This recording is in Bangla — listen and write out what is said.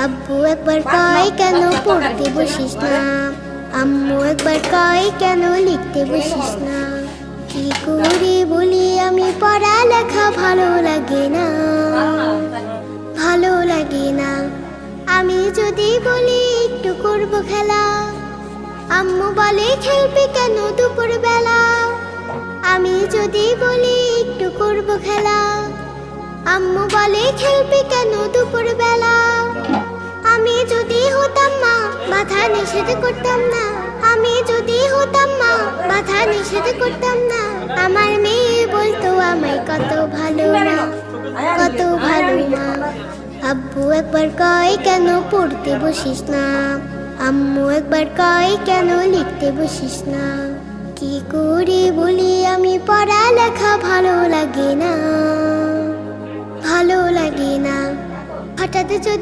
আব্বু একবার কয় কেন পড়তে বসিস না, আম্মু একবার কয় কেন লিখতে বসিস না। কি করে বলি আমি পড়ালেখা ভালো লাগে না, ভালো লাগে না। আমি যদি বলি একটু করবো খেলা, আম্মু বলে খেলবি কেন দুপুর বেলা। আমি যদি বলি একটু করবো খেলা, আম্মু বলে খেলবি কেন দুপুর বেলা। আমি যদি হতাম মা বাধা নিষেধ করতাম না, আমি যদি হতাম মা বাধা নিষেধ করতাম না। আমার মেয়ে বলতো আমায় কত ভালো না, কত ভালো না। আব্বু একবার কয় কেন পড়তে বসিস না, আম্মু একবার কয় কেন লিখতে বসিস না। কি করে বলি আমি পড়ালেখা ভালো লাগে না, ভালো লাগে না। হঠাৎ যদি